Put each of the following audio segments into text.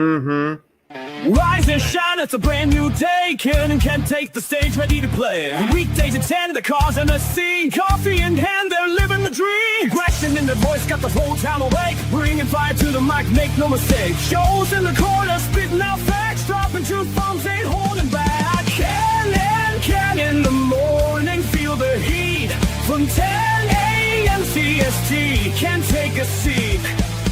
Mm-hmm. Rise and shine, it's a brand new day. Can and can take the stage, ready to play. Weekdays at 10, the cars on the scene. Coffee in hand, they're living the dream. Question in the voice, got the whole town awake. Bringing fire to the mic, make no mistake. Shows in the corner, spitting out facts. Dropping truth bombs, ain't holding back. Can in the morning, feel the heat. From 10 a.m. CST, can take a seat.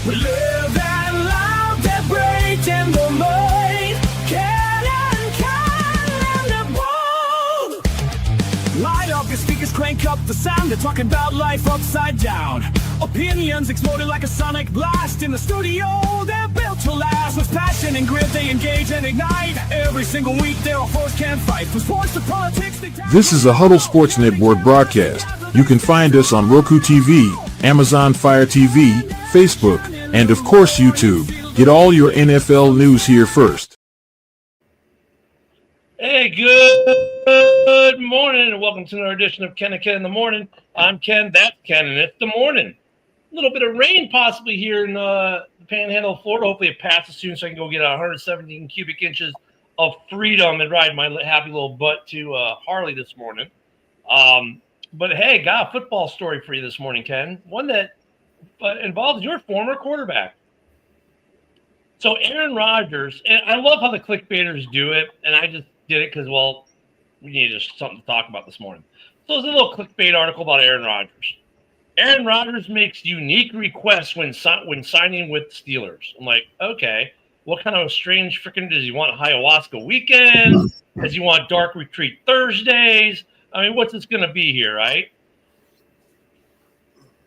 We live and loud, that break in the mind. Light up your speakers, crank up the sound. They're talking about life upside down. Opinions exploded like a sonic blast. In the studio, they're built to last. With passion and grit, they engage and ignite. Every single week, they're a force can't fight. From sports to politics, This is a Huddle Sports Network broadcast. You can find us on Roku TV, Amazon Fire TV, Facebook, and of course YouTube. Get all your NFL news here first. Hey, good morning, and welcome to another edition of Ken and Ken in the Morning. I'm Ken, that's Ken, and it's the morning. A little bit of rain possibly here in the Panhandle of Florida. Hopefully it passes soon so I can go get 117 cubic inches of freedom and ride my happy little butt to Harley this morning. But hey, got a football story for you this morning, Ken. One that involves your former quarterback. So Aaron Rodgers, and I love how the clickbaiters do it, and I just did it because, well, we needed something to talk about this morning. So there's a little clickbait article about Aaron Rodgers. Aaron Rodgers makes unique requests when signing with Steelers. I'm like, okay, what kind of strange freaking does he want? Ayahuasca weekends? Does he want dark retreat Thursdays? I mean, what's this going to be here, right?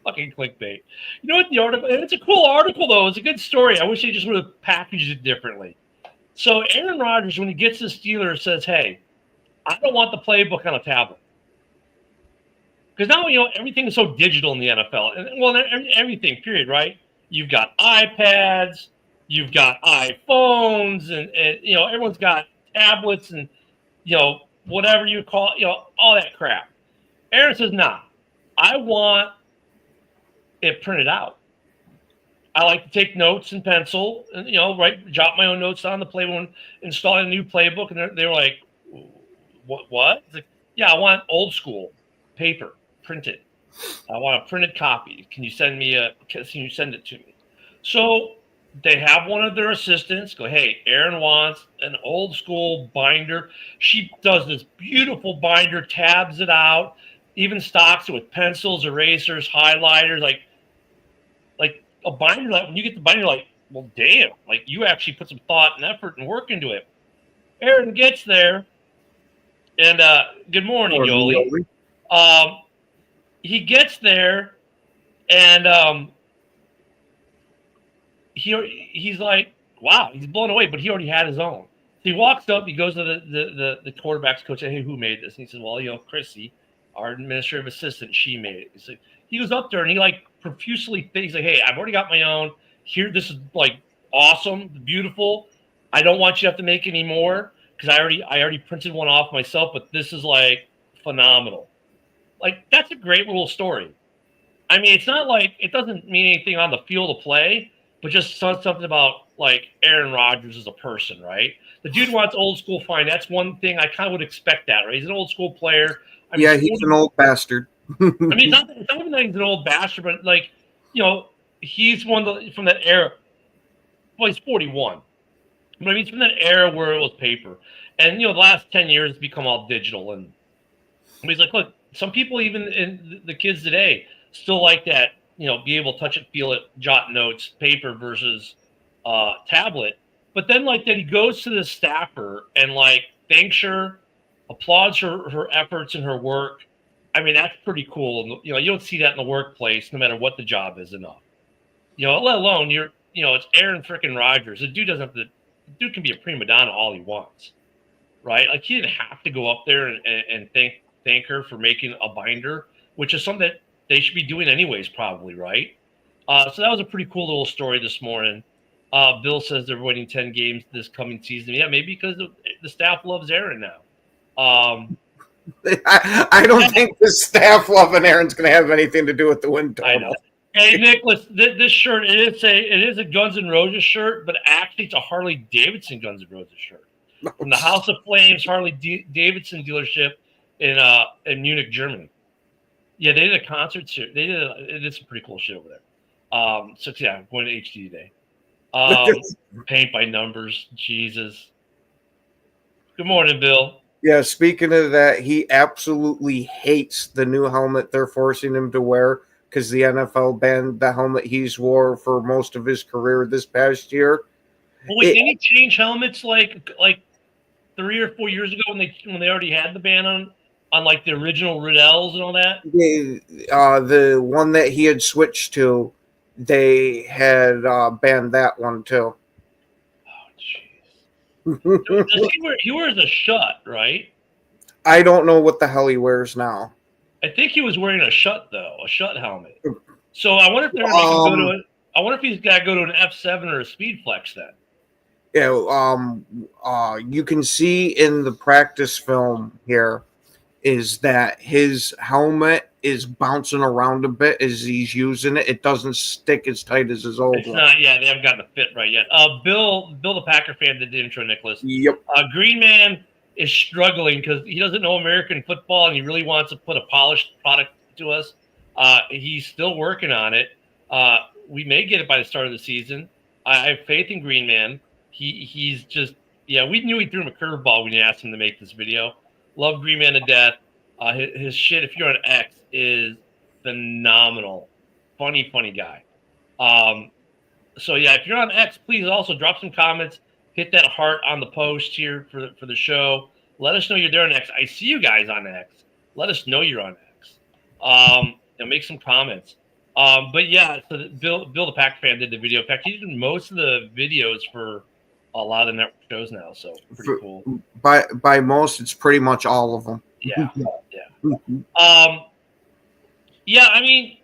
Fucking clickbait. You know what the article? And it's a cool article, though. It's a good story. I wish they just would have packaged it differently. So Aaron Rodgers, when he gets to the Steelers, says, hey, I don't want the playbook on a tablet. Because now, everything is so digital in the NFL. And, well, everything, period, right? You've got iPads, you've got iPhones, and everyone's got tablets and, whatever you call it, all that crap. Aaron says, nah, I want it printed out. I like to take notes in pencil and, jot my own notes on the playbook and install a new playbook. And they were like, what? Like, yeah, I want old school paper printed. I want a printed copy. Can you send it to me? So they have one of their assistants go, hey, Aaron wants an old school binder. She does this beautiful binder, tabs it out, even stocks it with pencils, erasers, highlighters, like a binder. Like when you get the binder, you're like, well, damn, like you actually put some thought and effort and work into it. Aaron gets there, and good morning, Yoli. He gets there, and he's like, wow, he's blown away, but he already had his own. So he walks up, he goes to the quarterback's coach, hey, who made this? And he says, well, Chrissy, our administrative assistant, she made it. He's like, he goes up there and he profusely thinks, like, hey, I've already got my own. Here, this is awesome, beautiful. I don't want you to have to make any more because I already printed one off myself, but this is phenomenal. That's a great little story. I mean, it's not it doesn't mean anything on the field of play, but just something about Aaron Rodgers as a person, right? The dude wants old school, fine. That's one thing I kind of would expect that, right? He's an old school player. Yeah, he's an old bastard. I mean, it's not even that he's an old bastard, but he's from that era. Well, he's 41. But I mean, he's from that era where it was paper, and the last 10 years it's become all digital. And he's like, look, some people, even in the kids today, still like that. Be able to touch it, feel it, jot notes, paper versus tablet. But then that he goes to the staffer and thanks her, applauds her efforts and her work. I mean, that's pretty cool. You don't see that in the workplace, no matter what the job is enough. Let alone it's Aaron freaking Rodgers. The dude can be a prima donna all he wants, right? He didn't have to go up there and thank her for making a binder, which is something that they should be doing anyways, probably, right? So that was a pretty cool little story this morning. Bill says they're winning 10 games this coming season. Yeah, maybe because the staff loves Aaron now. I don't think the staff loving Aaron's going to have anything to do with the win total. I know. Hey Nicholas, this shirt it is a Guns N' Roses shirt, but actually it's a Harley Davidson Guns N' Roses shirt from the House of Flames Harley Davidson dealership in Munich, Germany. Yeah, they did a concert series. They did some pretty cool shit over there. So yeah, I'm going to HD today. Paint by numbers, Jesus. Good morning, Bill. Yeah, speaking of that, he absolutely hates the new helmet they're forcing him to wear because the NFL banned the helmet he's wore for most of his career this past year. Well, wait, didn't he change helmets like 3 or 4 years ago when they already had the ban on like the original Riddells and all that? The one that he had switched to, they had banned that one too. Oh, jeez. He wears a shut, right? I don't know what the hell he wears now. I think he was wearing a shut though, a shut helmet. So I wonder if they're going to go to it. I wonder if he's got to go to an F7 or a Speedflex then. Yeah, you can see in the practice film here is that his helmet is bouncing around a bit as he's using it. It doesn't stick as tight as his old one. It's not. Yeah, they haven't gotten the fit right yet. Bill, the Packer fan, did the intro. Nicholas. Yep. Green Man is struggling because he doesn't know American football and he really wants to put a polished product to us. He's still working on it. We may get it by the start of the season. I have faith in Green Man. He's just, yeah, we knew he threw him a curveball when you asked him to make this video. Love Green Man to death. His shit, if you're on X, is phenomenal. Funny guy. So yeah, if you're on X, please also drop some comments. Hit that heart on the post here for the show. Let us know you're there on X. I see you guys on X. Let us know you're on X. And make some comments. But yeah, so Bill the Packer fan did the video. In fact, he's doing most of the videos for a lot of the network shows now. So pretty cool. By most, it's pretty much all of them. Yeah. Yeah, I mean,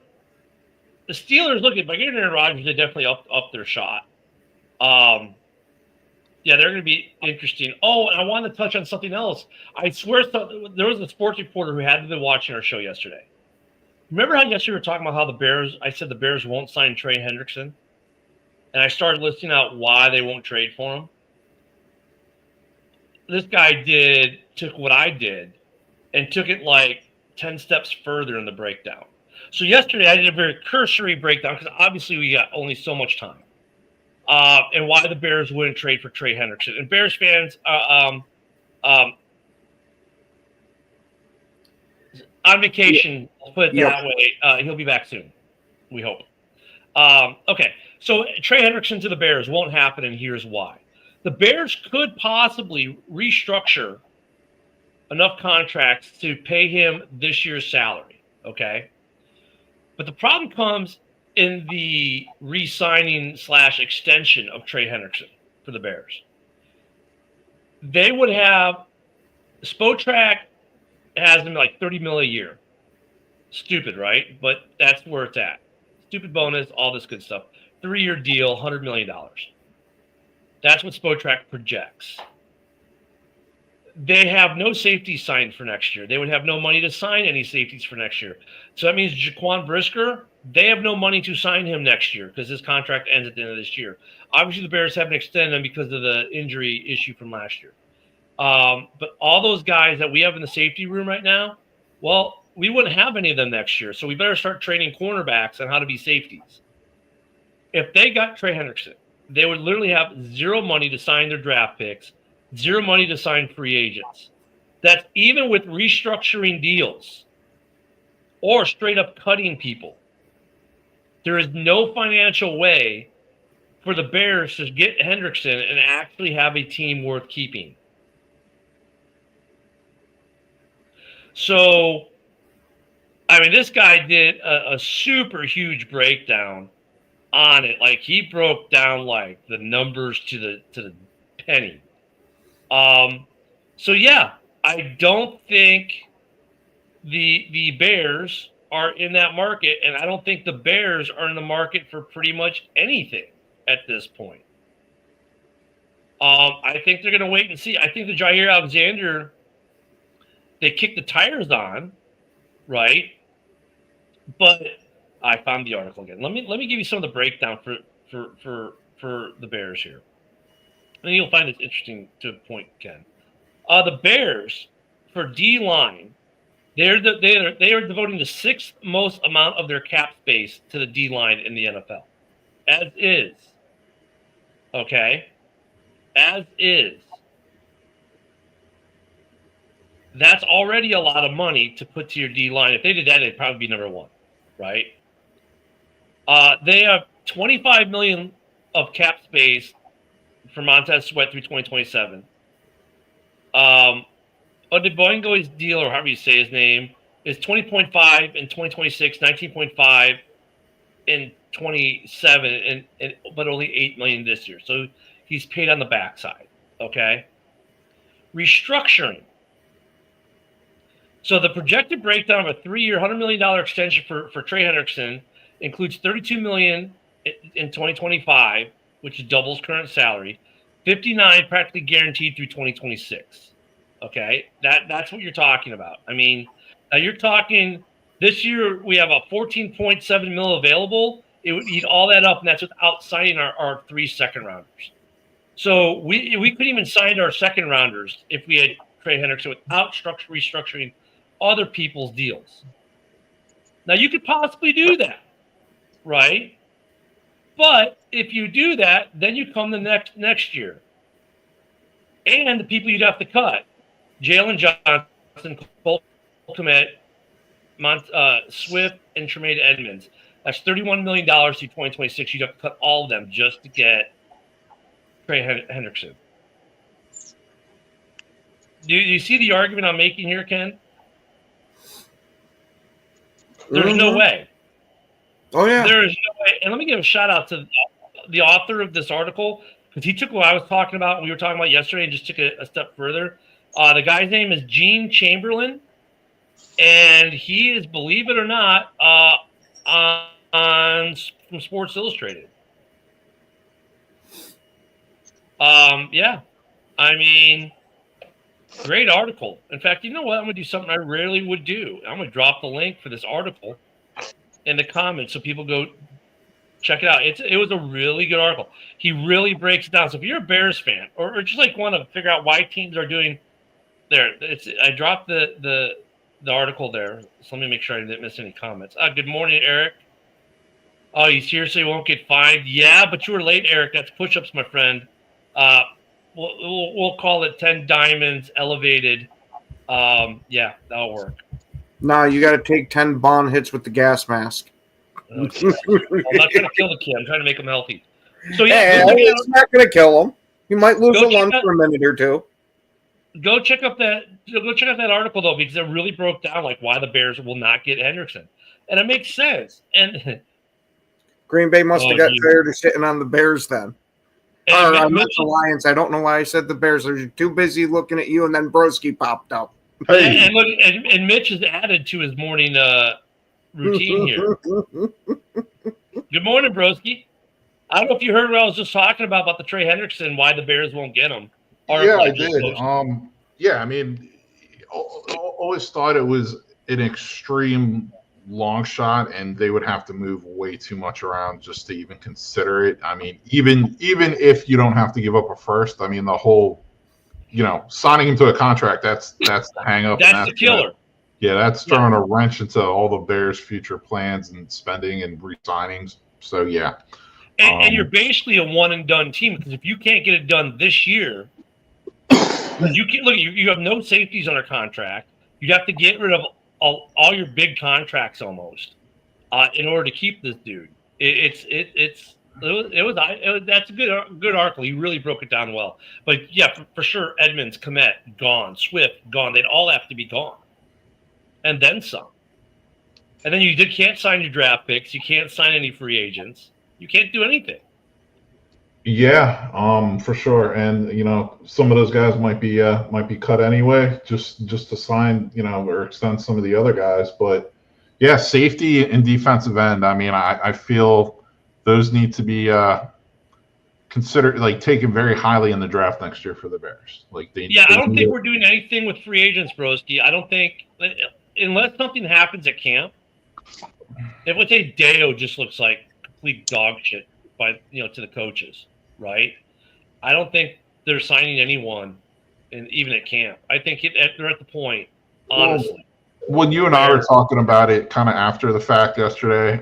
the Steelers, look, by getting Aaron Rodgers, they definitely up their shot. Yeah, they're going to be interesting. Oh, and I wanted to touch on something else. I swear there was a sports reporter who had been watching our show yesterday. Remember how yesterday we were talking about how I said the Bears won't sign Trey Hendrickson? And I started listing out why they won't trade for him. This guy took what I did and took it like 10 steps further in the breakdown. So yesterday I did a very cursory breakdown because obviously we got only so much time. And why the Bears wouldn't trade for Trey Hendrickson. And Bears fans, on vacation, let's put it that way. He'll be back soon, we hope. Okay, so Trey Hendrickson to the Bears won't happen, and here's why. The Bears could possibly restructure enough contracts to pay him this year's salary, okay? But the problem comes in the re-signing / extension of Trey Hendrickson for the Bears. They would have Spotrac has him like $30 million a year. Stupid, right? But that's where it's at. Stupid bonus, all this good stuff. 3-year deal, $100 million. That's what Spotrac projects. They have no safeties signed for next year. They would have no money to sign any safeties for next year. So that means Jaquan Brisker, they have no money to sign him next year because his contract ends at the end of this year. Obviously, the Bears haven't extended him because of the injury issue from last year. But all those guys that we have in the safety room right now, well, we wouldn't have any of them next year. So we better start training cornerbacks on how to be safeties. If they got Trey Hendrickson, they would literally have zero money to sign their draft picks, zero money to sign free agents. That's even with restructuring deals or straight up cutting people. There is no financial way for the Bears to get Hendrickson and actually have a team worth keeping. So, I mean, this guy did a super huge breakdown on it. Like, he broke down like the numbers to the penny. So yeah, I don't think the Bears are in that market, and I don't think the Bears are in the market for pretty much anything at this point. I think they're going to wait and see. I think the Jair Alexander, they kicked the tires on, right? But I found the article again. Let me give you some of the breakdown for the Bears here. I think you'll find this interesting to a point, Ken. The Bears for D line, they are devoting the sixth most amount of their cap space to the D line in the NFL, as is. Okay, as is. That's already a lot of money to put to your D line. If they did that, they'd probably be number one, right? They have $25 million of cap space for Montez Sweat through 2027. Odeboingo's deal, or however you say his name, is 20.5 in 2026, 19.5 in 27, but only $8 million this year. So he's paid on the backside. Okay. Restructuring. So the projected breakdown of a 3-year, $100 million extension for Trey Hendrickson includes $32 million in 2025, which doubles current salary, 59 practically guaranteed through 2026. Okay, that's what you're talking about. I mean, now you're talking this year we have a 14.7 mil available. It would eat all that up, and that's without signing our 3 second rounders. So we couldn't even sign our second rounders if we had Trey Hendrickson without restructuring other people's deals. Now you could possibly do that, right? But if you do that, then you come the next year, and the people you'd have to cut: Jalen Johnson, Cole Kmet, Swift, and Tremaine Edmonds. That's $31 million through 2026. You'd have to cut all of them just to get Trey Hendrickson. Do you see the argument I'm making here, Ken? There's no way. Oh, yeah. There is no way. And let me give a shout out to the author of this article, because he took what I was talking about, and we were talking about yesterday, and just took a step further. The guy's name is Gene Chamberlain, and he is, believe it or not, from Sports Illustrated. Yeah. I mean, great article. In fact, you know what? I'm going to do something I rarely would do. I'm going to drop the link for this article in the comments so people go check it out. It was a really good article. He really breaks it down. So if you're a Bears fan or just like want to figure out why teams are doing there, I dropped the article there. So let me make sure I didn't miss any comments. Good morning, Eric. Oh, you seriously won't get fined? Yeah, but you were late, Eric. That's push-ups, my friend. We'll call it 10 diamonds elevated. Yeah, that'll work. No, you got to take 10 bond hits with the gas mask. Okay. I'm not trying to kill the kid. I'm trying to make him healthy. So yeah, it's not going to kill him. You might lose a lung for a minute or two. Go check out that article though, because it really broke down like why the Bears will not get Hendrickson, and it makes sense. And Green Bay must have got tired of sitting on the Bears then. I meant the Lions. I don't know why I said the Bears. They're too busy looking at you, and then Broski popped up. Hey. And look, and Mitch has added to his morning routine here. Good morning, Broski. I don't know if you heard what I was just talking about the Trey Hendrickson, why the Bears won't get him. Yeah, I did. Yeah, I mean, always thought it was an extreme long shot, and they would have to move way too much around just to even consider it. I mean, even if you don't have to give up a first, I mean, the whole, signing him to a contract, that's the hang up. That's the killer. That's throwing a wrench into all the Bears' future plans and spending and re-signings. So, yeah. And you're basically a one-and-done team, because if you can't get it done this year, you have no safeties under contract. You'd have to get rid of all your big contracts almost in order to keep this dude. That's a good article. He really broke it down well. But yeah, for sure, Edmonds, Kmet gone, Swift gone. They'd all have to be gone, and then some. And then you can't sign your draft picks. You can't sign any free agents. You can't do anything. Yeah, for sure. And some of those guys might be cut anyway, just to sign, or extend some of the other guys. But yeah, safety and defensive end. I mean, I feel those need to be considered, like, taken very highly in the draft next year for the Bears. Like I don't think we're doing anything with free agents, Broski. I don't think, unless something happens at camp, If let's say Deo just looks like complete dog shit by to the coaches, right? I don't think they're signing anyone, and even at camp. I think they're at the point, honestly. When you and I were talking about it kind of after the fact yesterday,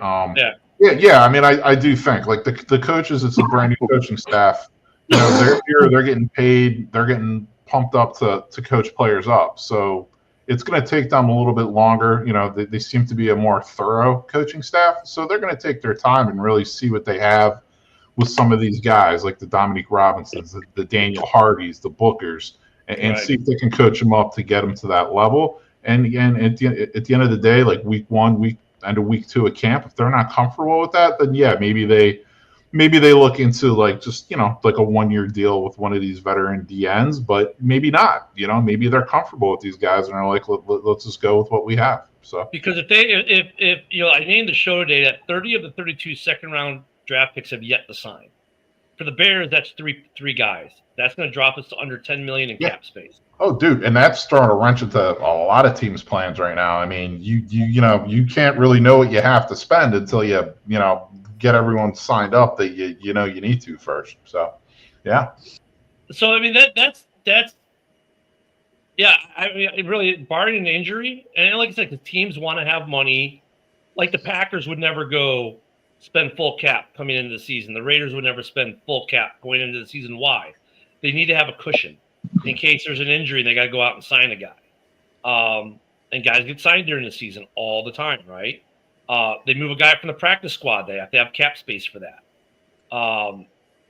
yeah. I mean, I do think like the coaches, it's a brand new coaching staff. They're here, they're getting paid, they're getting pumped up to coach players up. So it's going to take them a little bit longer. They seem to be a more thorough coaching staff, so they're going to take their time and really see what they have with some of these guys, like the Dominique Robinsons, the Daniel Hardys, the Bookers, and see if they can coach them up to get them to that level. And again, at the end of the day, like week 1, end of week 2 at camp, if they're not comfortable with that, then yeah, maybe they look into like just like a 1-year deal with one of these veteran DNs, but maybe not. Maybe they're comfortable with these guys and are like, let's just go with what we have. So because if I named the show today that 30 of the 32 second-round draft picks have yet to sign. For the Bears, that's three guys. That's going to drop us to under $10 million in cap space. Oh, dude, and that's throwing a wrench into a lot of teams' plans right now. I mean, you can't really know what you have to spend until you get everyone signed up that you need to first. So, yeah. So I mean that's yeah. I mean, really, barring an injury, and like I said, the teams want to have money. Like the Packers would never go spend full cap coming into the season. The Raiders would never spend full cap going into the season. Why? They need to have a cushion in case there's an injury and they got to go out and sign a guy. And guys get signed during the season all the time, right? They move a guy from the practice squad. They have to have cap space for that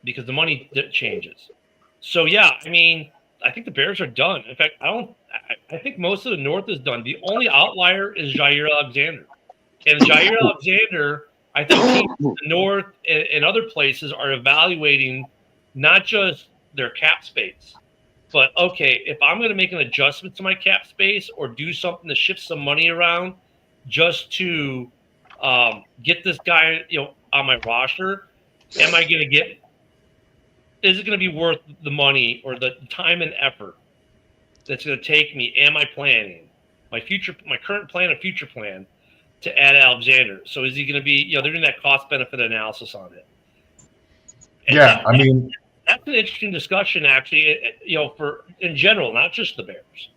because the money changes. So, yeah, I mean, I think the Bears are done. In fact, I think most of the North is done. The only outlier is Jair Alexander. And Jair Alexander, I think teams in the North and other places are evaluating not just their cap space, but, okay, if I'm going to make an adjustment to my cap space or do something to shift some money around just to get this guy on my roster, is it going to be worth the money or the time and effort that's going to take me and my planning, my current plan and future plan to add Alexander? So is he going to be, they're doing that cost benefit analysis on it. And that's an interesting discussion, actually, for in general, not just the Bears.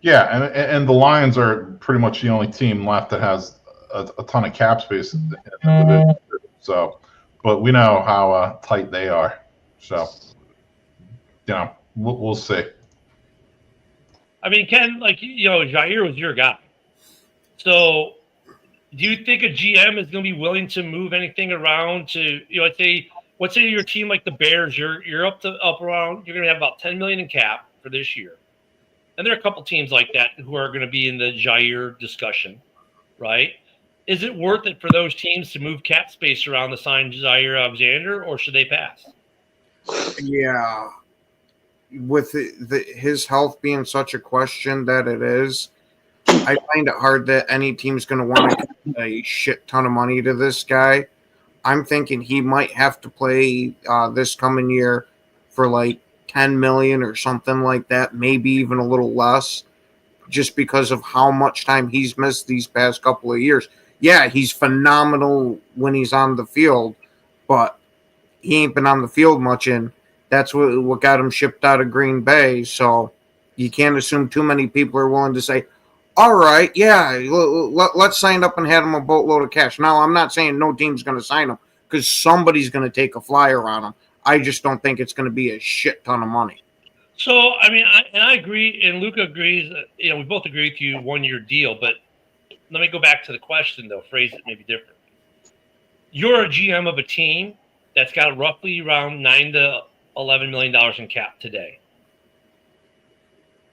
Yeah, and the Lions are pretty much the only team left that has a ton of cap space in the division. So, but we know how tight they are. So, we'll see. I mean, Ken, Jair was your guy. So, do you think a GM is going to be willing to move anything around to, let's say your team like the Bears, you're up around, you're going to have about $10 million in cap for this year. And there are a couple teams like that who are going to be in the Jair discussion, right? Is it worth it for those teams to move cap space around to sign Jair Alexander, or should they pass? Yeah. With his health being such a question that it is, I find it hard that any team's going to want to give a shit ton of money to this guy. I'm thinking he might have to play this coming year for like $10 million or something like that, maybe even a little less, just because of how much time he's missed these past couple of years. Yeah, he's phenomenal when he's on the field, but he ain't been on the field much, and that's what got him shipped out of Green Bay. So you can't assume too many people are willing to say, all right, yeah, let's sign up and have him a boatload of cash. Now, I'm not saying no team's going to sign him because somebody's going to take a flyer on him. I just don't think it's going to be a shit ton of money. So, I mean, I agree, and Luca agrees. We both agree with you, 1-year deal. But let me go back to the question, though, phrase it maybe different. You're a GM of a team that's got roughly around $9 to $11 million in cap today.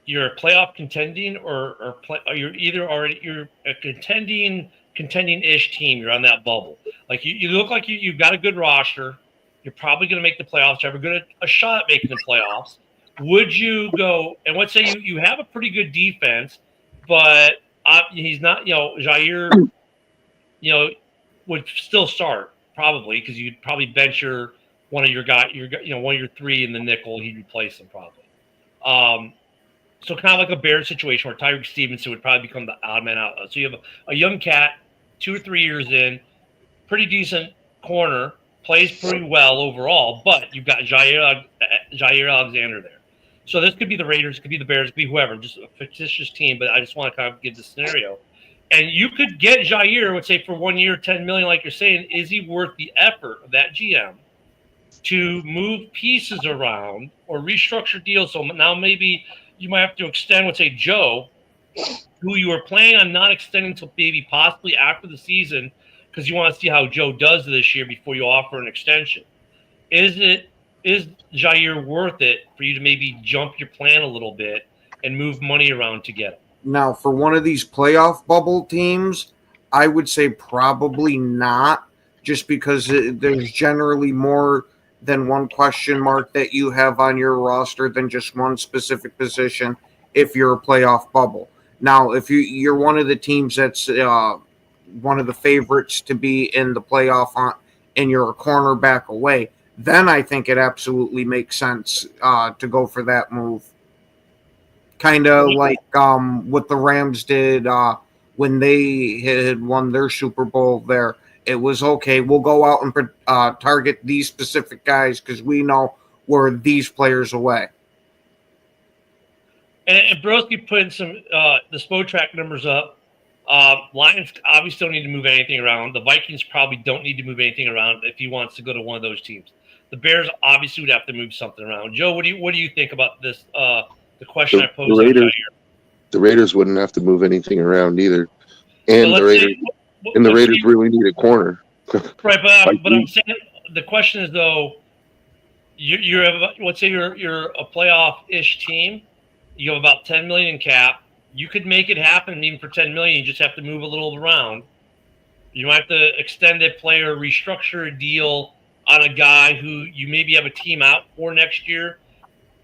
You're a playoff contending, or you're either already you're a contending-ish team. You're on that bubble. Like you look like you've got a good roster. You're probably going to make the playoffs. You have a shot at making the playoffs. Would you go and let's say you have a pretty good defense, but he's not. Jair, would still start probably because you'd probably bench one of your 3 in the nickel. He'd replace them probably. So kind of like a Bears situation where Tyreek Stevenson would probably become the odd man out. So you have a young cat 2 or 3 years in, pretty decent corner, plays pretty well overall, but you've got Jair Alexander there. So this could be the Raiders, it could be the Bears, it could be whoever, just a fictitious team, but I just want to kind of give the scenario. And you could get Jair, let's say for 1 year, $10 million, like you're saying. Is he worth the effort of that GM to move pieces around or restructure deals? So now maybe you might have to extend, let's say, Joe, who you were planning on not extending until maybe possibly after the season because you want to see how Joe does this year before you offer an extension. Is Jair worth it for you to maybe jump your plan a little bit and move money around to get him? Now, for one of these playoff bubble teams, I would say probably not, just because there's generally more than one question mark that you have on your roster than just one specific position if you're a playoff bubble. Now, if you're one of the teams that's one of the favorites to be in the playoff and you're a cornerback away, then I think it absolutely makes sense to go for that move. Kind of like what the Rams did when they had won their Super Bowl there. It was, okay, we'll go out and target these specific guys because we know we're these players away. And Broski put in some the Spotrac numbers up. Lions obviously don't need to move anything around. The Vikings probably don't need to move anything around if he wants to go to one of those teams. The Bears obviously would have to move something around. Joe, what do you think about this? The question I posed. The Raiders wouldn't have to move anything around either, and so the Raiders really need a corner. Right, but I'm saying the question is though, you have, let's say you're a playoff-ish team, you have about $10 million in cap. You could make it happen even for $10 million. You just have to move a little around. You might have to extend a player, restructure a deal on a guy who you maybe have a team out for next year.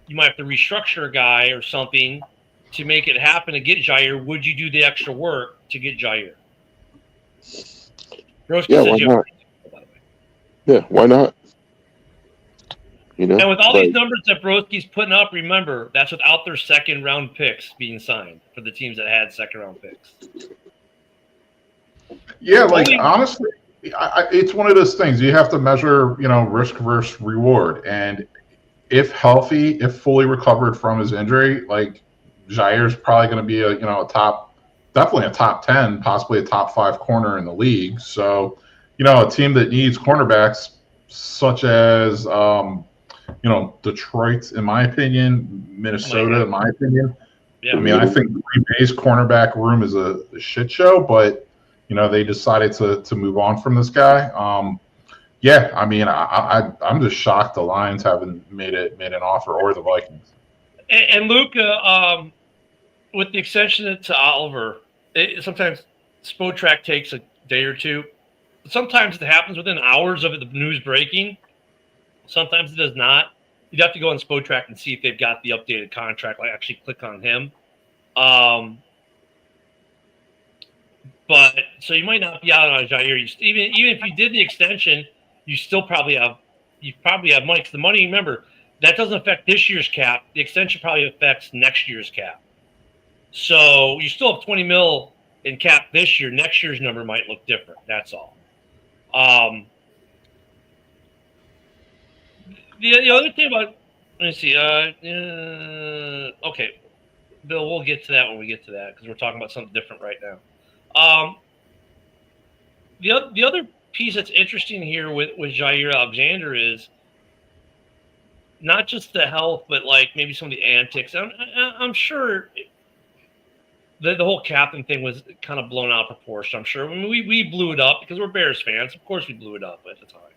You might have to restructure a guy or something to make it happen to get Jair. Would you do the extra work to get Jair? Yeah, why not? Yeah, why not? You know, and with all these numbers that Broski's putting up, remember, that's without their second-round picks being signed for the teams that had second-round picks. Yeah, like, honestly, it's one of those things. You have to measure, risk versus reward. And if healthy, if fully recovered from his injury, like, Jair's probably going to be definitely a top 10, possibly a top 5 corner in the league. So, a team that needs cornerbacks, such as, Detroit, in my opinion, Minnesota, in my opinion. Yeah, I mean, I think Green Bay's cornerback room is a shit show, but, they decided to move on from this guy. Yeah, I mean, I'm just shocked the Lions haven't made an offer, or the Vikings. And Luka, with the extension to Oliver, sometimes Spotrac takes a day or two. Sometimes it happens within hours of the news breaking. Sometimes it does not. You'd have to go on Spotrac and see if they've got the updated contract. Like, actually click on him. But so you might not be out on Jair. Even if you did the extension, you probably have money. Because the money, remember, that doesn't affect this year's cap. The extension probably affects next year's cap. So you still have $20 million in cap this year. Next year's number might look different. That's all. The other thing about, let me see. Okay, Bill, we'll get to that when we get to that because we're talking about something different right now. The other piece that's interesting here with Jair Alexander is not just the health, but like maybe some of the antics. I'm sure the whole captain thing was kind of blown out of proportion. I'm sure. I mean, we blew it up because we're Bears fans. Of course, we blew it up at the time.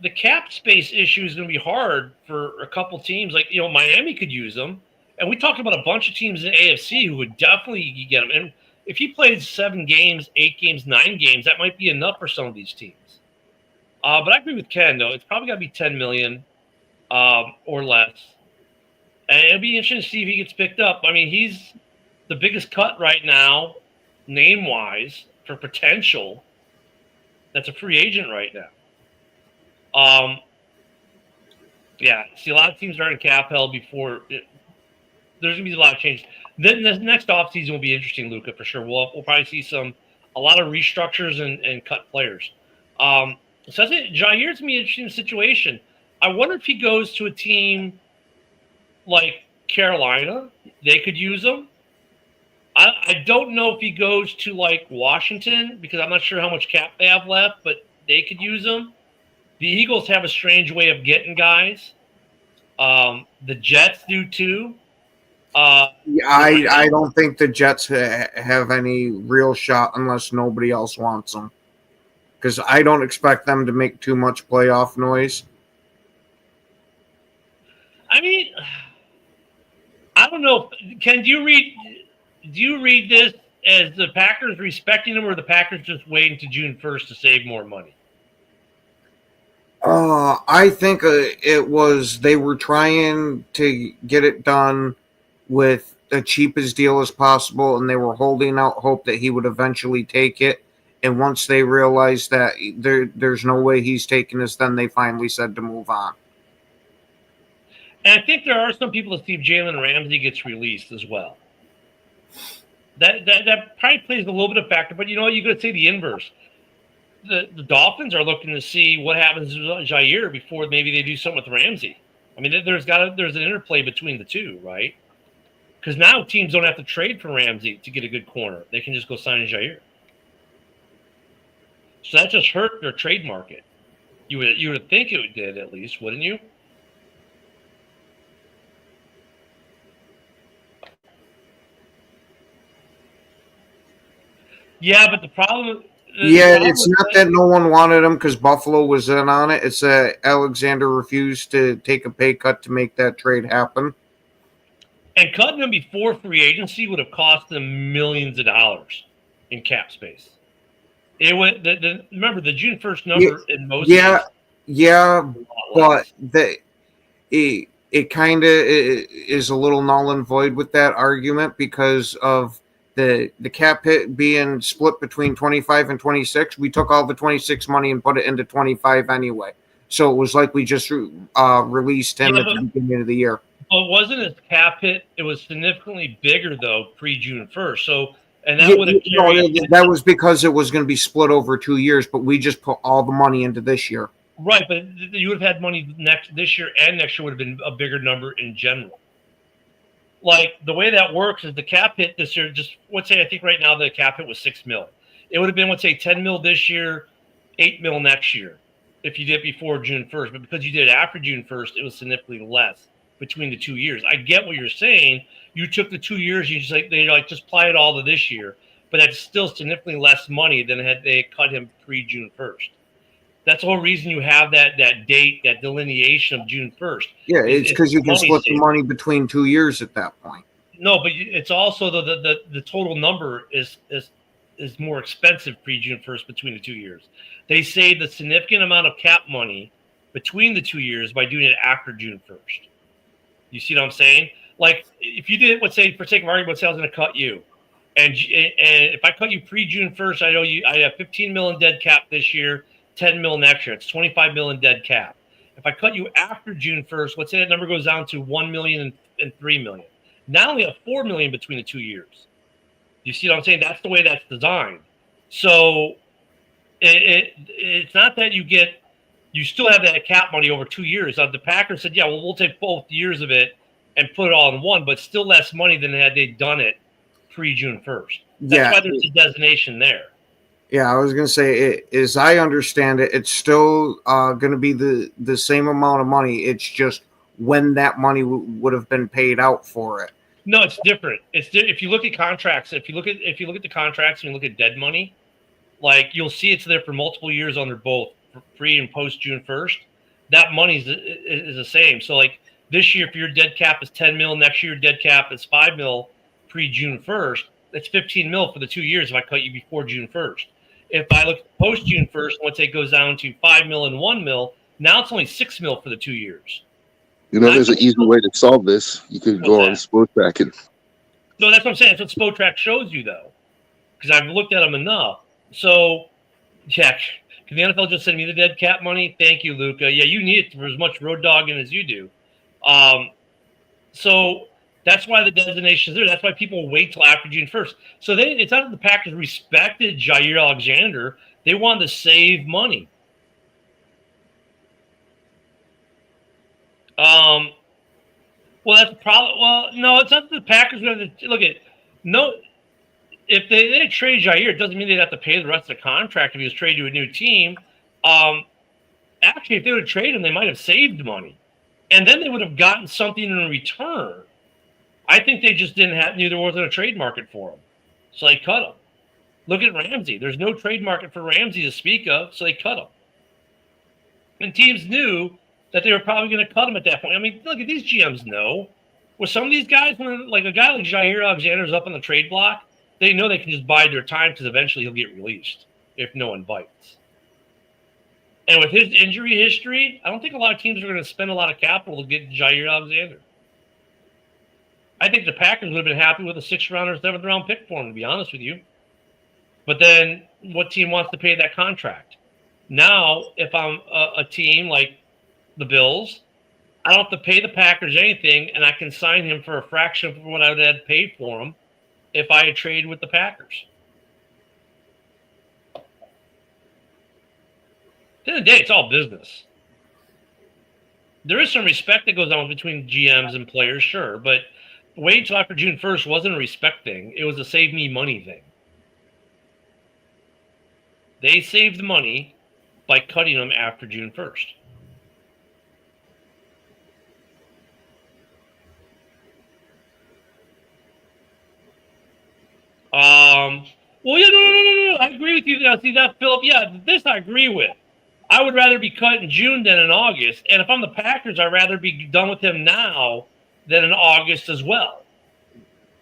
The cap space issue is going to be hard for a couple teams. Like, Miami could use them. And we talked about a bunch of teams in the AFC who would definitely get them. And if he played 7 games, 8 games, 9 games, that might be enough for some of these teams. But I agree with Ken, though. It's probably got to be $10 million or less. And it'll be interesting to see if he gets picked up. I mean, he's the biggest cut right now, name-wise, for potential. That's a free agent right now. Yeah, see, a lot of teams are in cap hell before there's gonna be a lot of changes. Then the next offseason will be interesting, Luca, for sure. We'll probably see a lot of restructures and cut players. So I think Jair's gonna be an interesting situation. I wonder if he goes to a team like Carolina, they could use him. I don't know if he goes to like Washington because I'm not sure how much cap they have left, but they could use him. The Eagles have a strange way of getting guys. The Jets do too. I don't think the Jets have any real shot unless nobody else wants them. Because I don't expect them to make too much playoff noise. I mean, I don't know. Ken, do you read this as the Packers respecting them, or the Packers just waiting to June 1st to save more money? I think it was they were trying to get it done with the cheapest deal as possible, and they were holding out hope that he would eventually take it. And once they realized that there's no way he's taking this, then they finally said to move on. And I think there are some people that see if Jalen Ramsey gets released as well. That probably plays a little bit of factor, but you know what? You got to say the inverse. The Dolphins are looking to see what happens to Jair before maybe they do something with Ramsey. I mean, there's an interplay between the two, right? Because now teams don't have to trade for Ramsey to get a good corner; they can just go sign Jair. So that just hurt their trade market. You would think it did, at least, wouldn't you? Yeah, but the problem. It's not that no one wanted him because Buffalo was in on it. It's that Alexander refused to take a pay cut to make that trade happen. And cutting him before free agency would have cost them millions of dollars in cap space. It went. Remember the June 1st number in most. But it kind of is a little null and void with that argument because of the cap hit being split between 25 and 26. We took all the 26 money and put it into 25 anyway. So it was like we just released him at the beginning of the year. Well, it wasn't his cap hit. It was significantly bigger, though, pre-June 1st. So, and that would have that was because it was going to be split over 2 years, but we just put all the money into this year. Right, but you would have had money this year and next year would have been a bigger number in general. Like the way that works is the cap hit this year. Just let's say I think right now the cap hit was $6 million. It would have been let's say $10 million this year, $8 million next year, if you did it before June 1st. But because you did it after June 1st, it was significantly less between the 2 years. I get what you're saying. You took the 2 years. You just apply it all to this year, but that's still significantly less money than had they cut him pre-June 1st. That's the whole reason you have that date, that delineation of June 1st. Yeah, it's because you can split the money between 2 years at that point. No, but it's also the total number is more expensive pre-June 1st between the 2 years. They saved a significant amount of cap money between the 2 years by doing it after June 1st. You see what I'm saying? Like if you did, let's say for sake of argument, let's say I was going to cut you, and if I cut you pre-June 1st, I know I have $15 million dead cap this year. 10 million next year. It's 25 million dead cap. If I cut you after June 1st, let's say that number goes down to 1 million and 3 million. Now we have 4 million between the 2 years. You see what I'm saying? That's the way that's designed. So it's not that you still have that cap money over 2 years. The Packers said, yeah, well, we'll take both years of it and put it all in one, but still less money than had they done it pre-June 1st. That's why there's a designation there. Yeah, I was going to say, as I understand it, it's still going to be the same amount of money. It's just when that money would have been paid out for it. No, it's different. If you look at contracts, if you look at the contracts and you look at dead money, like you'll see it's there for multiple years under both pre and post June 1st. That money is the same. So like this year, if your dead cap is 10 mil, next year dead cap is 5 mil pre June 1st. That's 15 mil for the 2 years if I cut you before June 1st. If I look post June 1st, let's say it goes down to 5 mil and 1 mil, now it's only 6 mil for the 2 years. You know, there's an easy way to solve this. You could go on Spotrac and. No, that's what I'm saying. That's what Spotrac shows you, though, because I've looked at them enough. So, yeah, can the NFL just send me the dead cap money? Thank you, Luca. Yeah, you need it for as much road dogging as you do. So That's why the designation is there. That's why people wait till after June 1st. So it's not that the Packers respected Jair Alexander. They wanted to save money. Well, that's probably. Well, no, it's not that the Packers are going to look at. No, if they trade Jair, it doesn't mean they'd have to pay the rest of the contract if he was traded to a new team. Actually, if they would have traded him, they might have saved money, and then they would have gotten something in return. I think they just knew there wasn't a trade market for him, so they cut him. Look at Ramsey. There's no trade market for Ramsey to speak of, so they cut him. And teams knew that they were probably going to cut him at that point. I mean, look at these GMs know. With some of these guys, when like a guy like Jair Alexander's up on the trade block, they know they can just bide their time because eventually he'll get released if no one bites. And with his injury history, I don't think a lot of teams are going to spend a lot of capital to get Jair Alexander. I think the Packers would have been happy with a 6th-round or 7th-round pick for him, to be honest with you. But then what team wants to pay that contract? Now, if I'm a team like the Bills, I don't have to pay the Packers anything, and I can sign him for a fraction of what I would have paid for him if I had traded with the Packers. At the end of the day, it's all business. There is some respect that goes on between GMs and players, sure, but wait until after June 1st wasn't a respect thing. It was a save me money thing. They saved money by cutting them after June 1st. Well, yeah, no. I agree with you. Now, see that, Philip? Yeah, this I agree with. I would rather be cut in June than in August. And if I'm the Packers, I'd rather be done with him now than in August as well.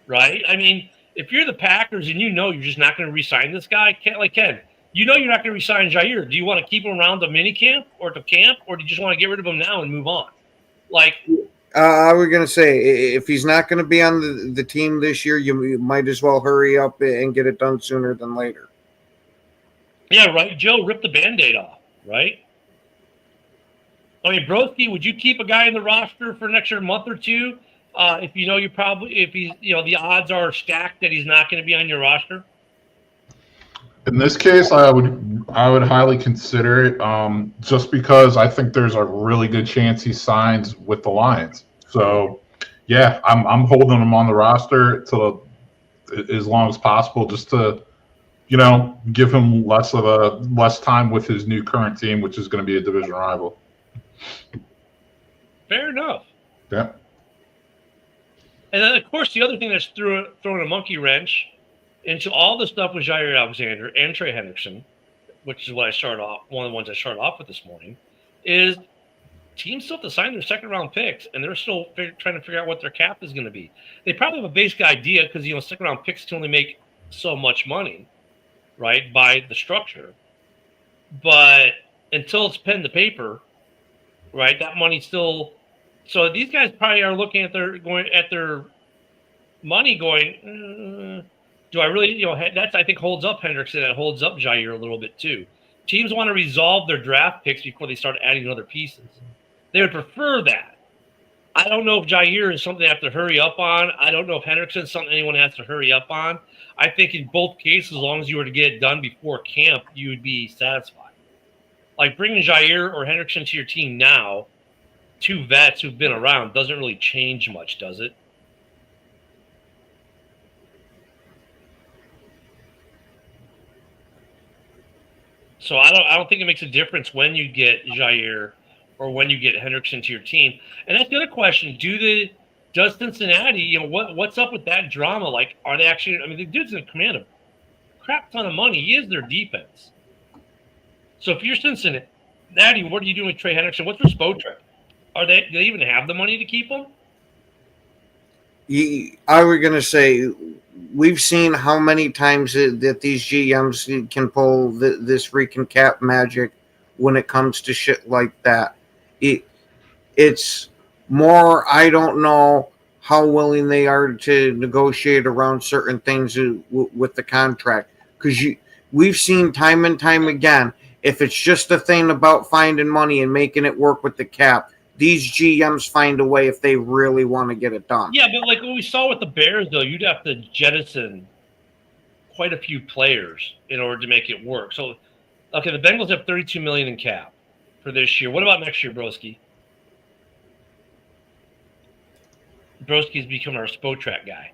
Right? I mean, if you're the Packers and you know you're just not going to re-sign this guy, Ken, you know you're not going to re-sign Jair. Do you want to keep him around the mini camp or the camp, or do you just want to get rid of him now and move on? Like, I was going to say, if he's not going to be on the team this year, you might as well hurry up and get it done sooner than later. Yeah, right. Joe, rip the Band-Aid off, right? I mean, Broski, would you keep a guy in the roster for an extra month or two if you know the odds are stacked that he's not going to be on your roster? In this case, I would highly consider it, just because I think there's a really good chance he signs with the Lions. So, yeah, I'm holding him on the roster as long as possible, just to, give him less time with his new current team, which is going to be a division rival. Fair enough. Yeah. And then, of course, the other thing that's throwing a monkey wrench into all the stuff with Jair Alexander and Trey Hendrickson, which is one of the ones I started off with this morning, is teams still have to sign their 2nd-round picks, and they're still trying to figure out what their cap is going to be. They probably have a basic idea because, 2nd-round picks can only make so much money, right, by the structure. But until it's pen to paper, right, that money's still – so these guys probably are looking at their money going do I really, that's, I think, holds up Hendrickson and holds up Jair a little bit too. Teams want to resolve their draft picks before they start adding other pieces. They would prefer that. I don't know if Jair is something they have to hurry up on. I don't know if Hendrickson is something anyone has to hurry up on. I think in both cases, as long as you were to get it done before camp, you would be satisfied. Like bringing Jair or Hendrickson to your team now, 2 vets who've been around, doesn't really change much, does it? So I don't think it makes a difference when you get Jair or when you get Hendrickson to your team. And that's the other question. Does Cincinnati, what's up with that drama? Like, are they actually, I mean, the dude's in command of a crap ton of money. He is their defense. So if you're Cincinnati, what are you doing with Trey Hendrickson? What's their Spotrac? Do they even have the money to keep him? I was going to say, we've seen how many times that these GMs can pull this freaking cap magic when it comes to shit like that. It's more, I don't know how willing they are to negotiate around certain things with the contract. Because we've seen time and time again, if it's just a thing about finding money and making it work with the cap, these GMs find a way if they really want to get it done. Yeah, but like what we saw with the Bears, though, you'd have to jettison quite a few players in order to make it work. So, okay, the Bengals have $32 million in cap for this year. What about next year, Broski? Broski's become our Spotrac guy.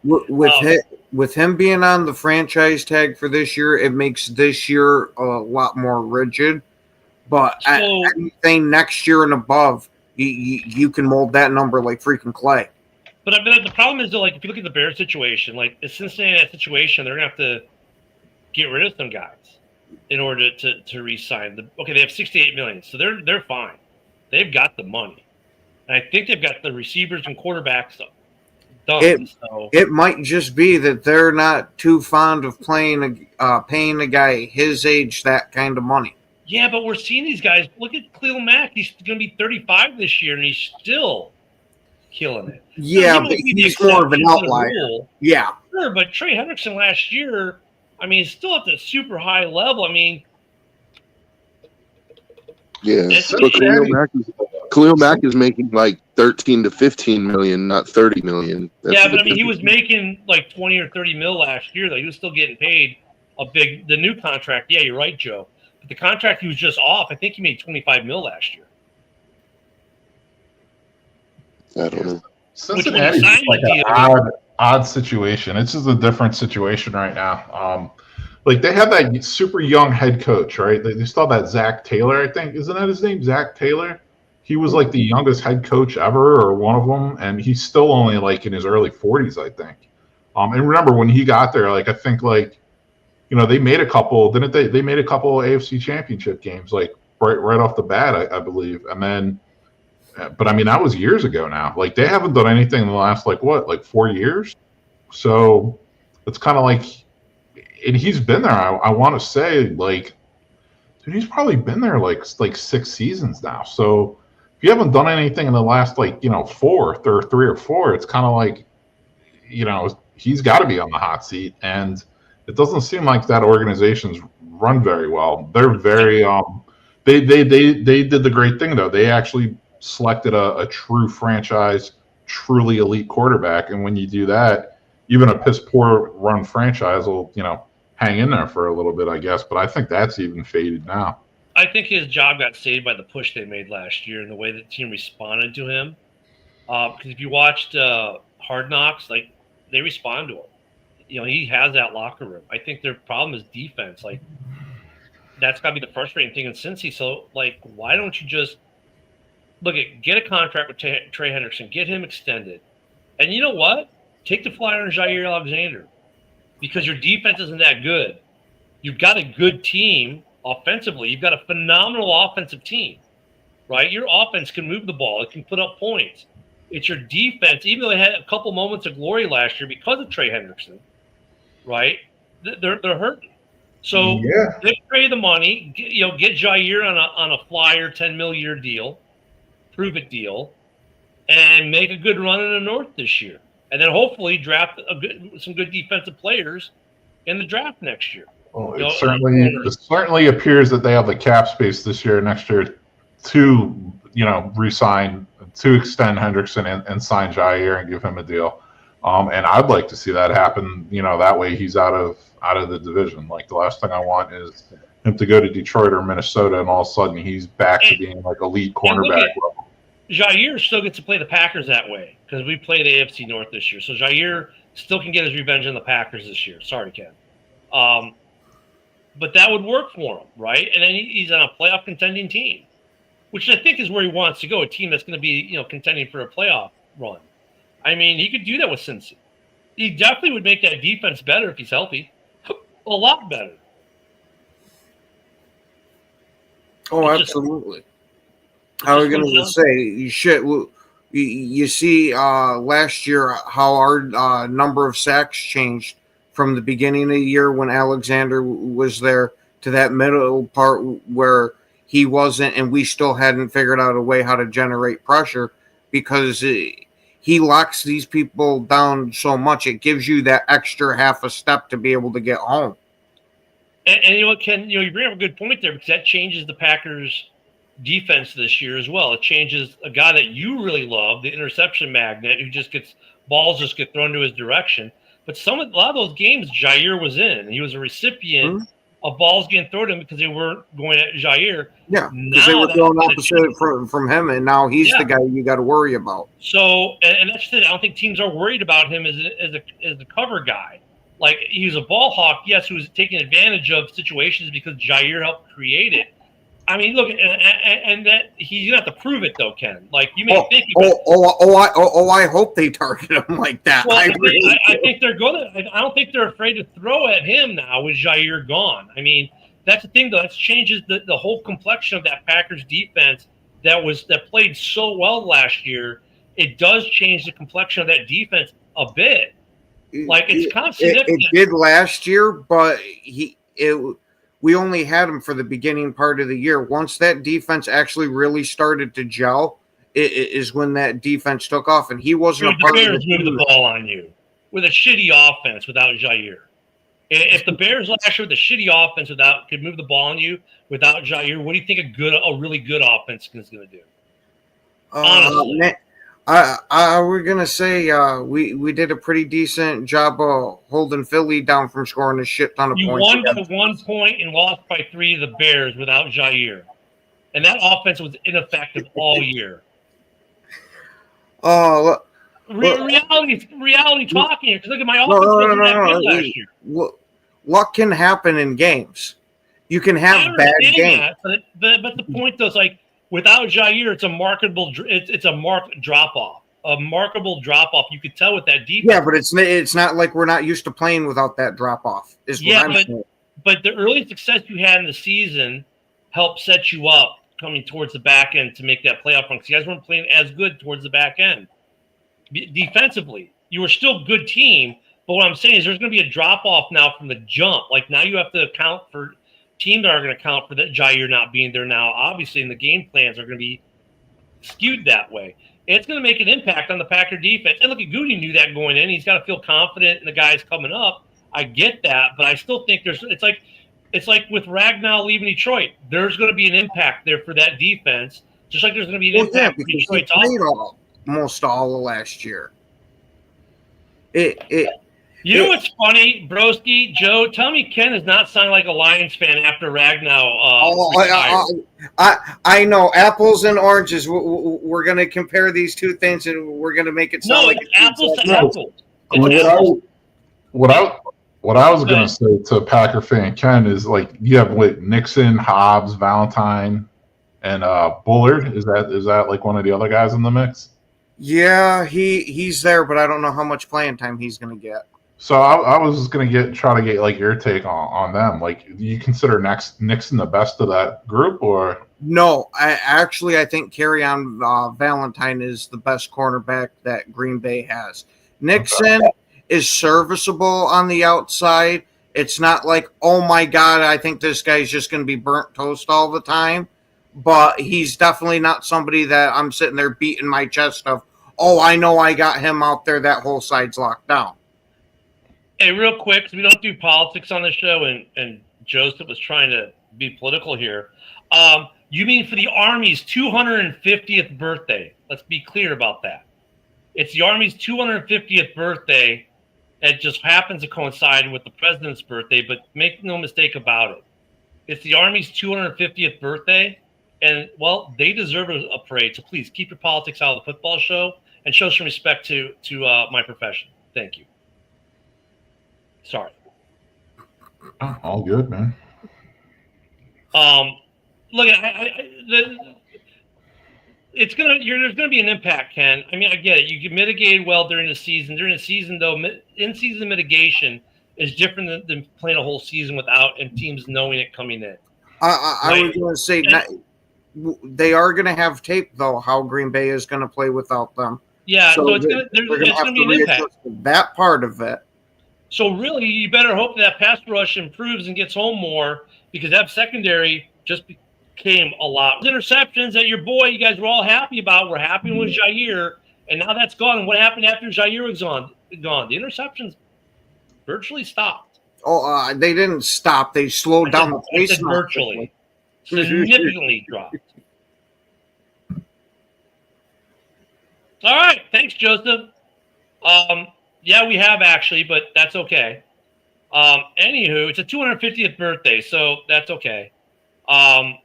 With him being on the franchise tag for this year, it makes this year a lot more rigid. But anything next year and above, you can mold that number like freaking clay. But the problem is, though, like if you look at the Bears situation, like the Cincinnati situation, they're gonna have to get rid of some guys in order to re-sign. Okay, they have $68 million, so they're fine. They've got the money, and I think they've got the receivers and quarterbacks done. It might just be that they're not too fond of paying a guy his age that kind of money. Yeah, but we're seeing these guys. Look at Khalil Mack. He's going to be 35 this year, and he's still killing it. Yeah, but he's more of an outlier. Yeah. Sure, but Trey Hendrickson last year, I mean, he's still at the super high level. I mean, yeah. But Khalil Mack is making like 13 to 15 million, not 30 million. Yeah, but I mean, he was making like 20 or 30 mil last year, though. He was still getting paid the new contract. Yeah, you're right, Joe. But the contract he was just off, I think he made 25 mil last year. I don't know. Cincinnati's like an odd situation. It's just a different situation right now. Like they have that super young head coach, right? They still have that Zach Taylor, I think. Isn't that his name? Zach Taylor? He was like the youngest head coach ever, or one of them, and he's still only like in his early 40s, I think. And remember when he got there, like I think like, they made a couple, didn't they? They made a couple AFC Championship games, like right off the bat, I believe. And then, but I mean that was years ago now. Like they haven't done anything in the last like 4 years. So it's kind of like, and he's been there. I want to say like, dude, he's probably been there like 6 seasons now. So if you haven't done anything in the last 3 or 4, it's kind of like, he's got to be on the hot seat. And it doesn't seem like that organization's run very well. They're very they did the great thing though. They actually selected a true franchise, truly elite quarterback. And when you do that, even a piss poor run franchise will, hang in there for a little bit, I guess. But I think that's even faded now. I think his job got saved by the push they made last year and the way the team responded to him. Because if you watched Hard Knocks, like they respond to him. He has that locker room. I think their problem is defense. Like that's got to be the frustrating thing in Cincy. So like, why don't you just get a contract with Trey Hendrickson, get him extended, and you know what? Take the flyer on Jair Alexander because your defense isn't that good. You've got a good team offensively. You've got a phenomenal offensive team, right? Your offense can move the ball. It can put up points. It's your defense, even though they had a couple moments of glory last year because of Trey Hendrickson, right? They're hurting. So give Trey the money, get Jair on a flyer $10 million year deal, prove it deal, and make a good run in the North this year, and then hopefully draft some good defensive players in the draft next year. Well, it certainly appears that they have the cap space this year, next year, to re-sign, to extend Hendrickson and sign Jair and give him a deal. And I'd like to see that happen. That way he's out of the division. Like the last thing I want is him to go to Detroit or Minnesota, and all of a sudden he's back to being like elite cornerback level. Jair still gets to play the Packers that way because we played AFC North this year. So Jair still can get his revenge on the Packers this year. Sorry, Ken. But that would work for him, right? And then he's on a playoff contending team, which I think is where he wants to go, a team that's going to be, contending for a playoff run. I mean, he could do that with Cincy. He definitely would make that defense better if he's healthy. A lot better. Oh, absolutely. How are we going to say shit? You see, last year how our number of sacks changed from the beginning of the year when Alexander was there to that middle part where he wasn't, and we still hadn't figured out a way how to generate pressure because he locks these people down so much. It gives you that extra half a step to be able to get home. And you know what, Ken? You bring up a good point there because that changes the Packers' defense this year as well. It changes a guy that you really love, the interception magnet, who just gets balls just get thrown to his direction. But a lot of those games Jair was in, he was a recipient of balls getting thrown to him because they weren't going at Jair. Yeah, because they were going opposite from him, and now he's the guy you got to worry about. So, and that's it. I don't think teams are worried about him as a cover guy. Like, he's a ball hawk, yes, who's taking advantage of situations because Jair helped create it. I mean, look, and that he's gonna have to prove it though, Ken. Like, you may think. I hope they target him like that. Well, I think they're gonna. I don't think they're afraid to throw at him now with Jair gone. I mean, that's the thing though. That changes the whole complexion of that Packers defense that played so well last year. It does change the complexion of that defense a bit. Like, it's kind of significant. It did last year, but we only had him for the beginning part of the year. Once that defense actually really started to gel, it is when that defense took off, and he wasn't a part the of Bears moved the ball on you with a shitty offense without Jair. If the Bears last year with a shitty offense could move the ball on you without Jair, what do you think a really good offense is going to do? Honestly. We're gonna say we did a pretty decent job of holding Philly down from scoring a shit ton of points. You won by 1 point and lost by 3 to the Bears without Jair, and that offense was ineffective all year. Reality talking here. Because look at my offense wasn't that good last year. What can happen in games? You can have bad games. But the point though is, like, without Jair, it's a marked drop off. A markable drop off. You could tell with that defense. Yeah, but it's not like we're not used to playing without that drop off. But the early success you had in the season helped set you up coming towards the back end to make that playoff run. Because you guys weren't playing as good towards the back end. Defensively, you were still a good team. But what I'm saying is there's going to be a drop off now from the jump. Like, now you have to account for teams that are going to account for that Jair not being there now. Obviously, and the game plans are going to be skewed that way. It's going to make an impact on the Packer defense. And look, at Goody knew that going in. He's got to feel confident in the guys coming up. I get that, but I still think it's like with Ragnow leaving Detroit. There's going to be an impact there for that defense, just like there's going to be an impact for Detroit's offense. Almost all of last year. You know what's funny, Broski, Joe? Tell me Ken is not sounding like a Lions fan after Ragnow retired. I know. Apples and oranges. We're going to compare these two things, and we're going to make it sound like apples to apples. What I was going to say to Packer fan Ken is, like, you have Nixon, Hobbs, Valentine, and Bullard. Is that like one of the other guys in the mix? Yeah, he's there, but I don't know how much playing time he's going to get. So I was going to try to get like your take on them. Like, do you consider Nixon the best of that group, or? No, I think Kerryon Valentine is the best cornerback that Green Bay has. Nixon is serviceable on the outside. It's not like, oh my God, I think this guy's just going to be burnt toast all the time. But he's definitely not somebody that I'm sitting there beating my chest of, oh, I know I got him out there. That whole side's locked down. Hey, real quick, because we don't do politics on the show, and Joseph was trying to be political here. You mean for the Army's 250th birthday? Let's be clear about that. It's the Army's 250th birthday. It just happens to coincide with the president's birthday, but make no mistake about it. It's the Army's 250th birthday, and, well, they deserve a parade. So please keep your politics out of the football show and show some respect to my profession. Thank you. Sorry. All good, man. Look, there's gonna be an impact, Ken. I mean, I get it. You can mitigate well during the season. During the season, though, in-season mitigation is different than playing a whole season without and teams knowing it coming in. I was going to say they are going to have tape, though, how Green Bay is going to play without them. Yeah, so it's going to be an impact. That part of it. So really, you better hope that pass rush improves and gets home more, because that secondary just became a lot. Interceptions that you guys were all happy about. We're happy with Jair, and now that's gone. And what happened after Jair was gone? The interceptions virtually stopped. Oh, they didn't stop. They slowed down the pace. Virtually. Significantly dropped. All right. Thanks, Joseph. Yeah, we have actually, but that's okay. Anywho, it's a 250th birthday, so that's okay. And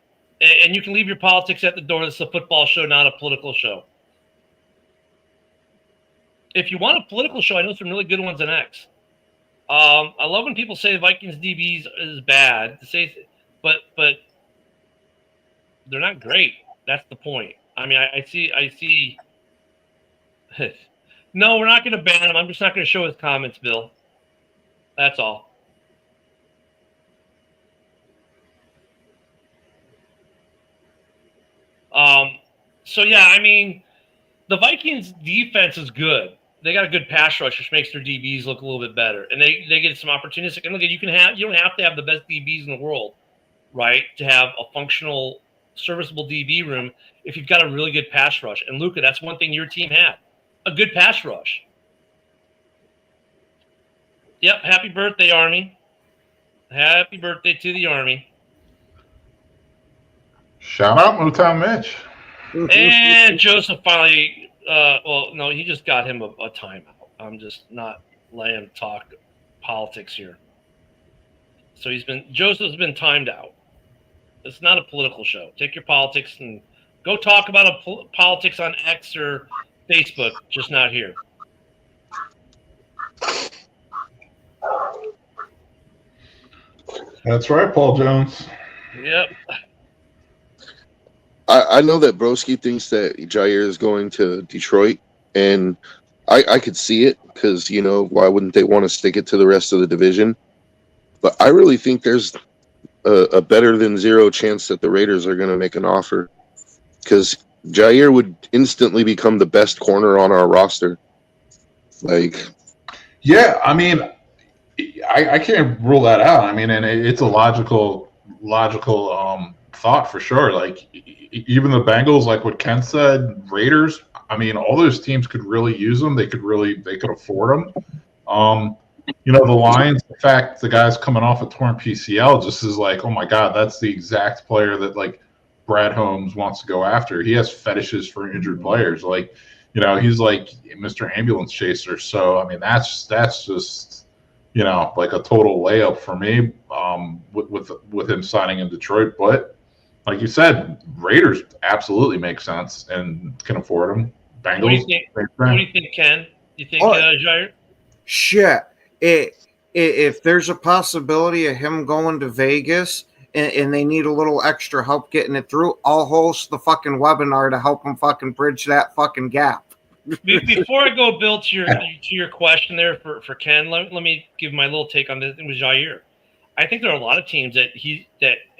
you can leave your politics at the door. This is a football show, not a political show. If you want a political show, I know some really good ones on X. I love when people say Vikings DBs is bad. But they're not great. That's the point. I mean, I see. No, we're not going to ban him. I'm just not going to show his comments, Bill. That's all. So yeah, I mean, the Vikings defense is good. They got a good pass rush, which makes their DBs look a little bit better, and they get some opportunistic. And look, you don't have to have the best DBs in the world, right, to have a functional, serviceable DB room if you've got a really good pass rush. And Luka, that's one thing your team had, a good pass rush. Yep, happy birthday, Army. Happy birthday to the Army. Shout out Motown Mitch. And Joseph finally, well, no, he just got him a timeout. I'm just not letting him talk politics here. So Joseph's been timed out. It's not a political show. Take your politics and go talk about politics on X or Facebook, just not here. That's right, Paul Jones. Yep. I know that Broski thinks that Jair is going to Detroit, and I could see it because, you know, why wouldn't they want to stick it to the rest of the division? But I really think there's a better than zero chance that the Raiders are going to make an offer because Jair would instantly become the best corner on our roster. Like, yeah, I mean, I can't rule that out. I mean, and it's a logical thought for sure. Like, even the Bengals, like what Ken said, Raiders. I mean, all those teams could really use them. They could afford them. You know, the Lions. The fact the guy's coming off a torn PCL just is like, oh my God, that's the exact player that like Brad Holmes wants to go after. He has fetishes for injured players. Like, you know, he's like Mr. Ambulance Chaser. So I mean, that's just, you know, like a total layup for me. With him signing in Detroit, but like you said, Raiders absolutely make sense and can afford him. Bengals. What do you think, Ken? You think Jair? Shit. If there's a possibility of him going to Vegas and they need a little extra help getting it through, I'll host the fucking webinar to help him fucking bridge that fucking gap. Before I go, Bill, to your question there for Ken, let me give my little take on this with Jair. I think there are a lot of teams that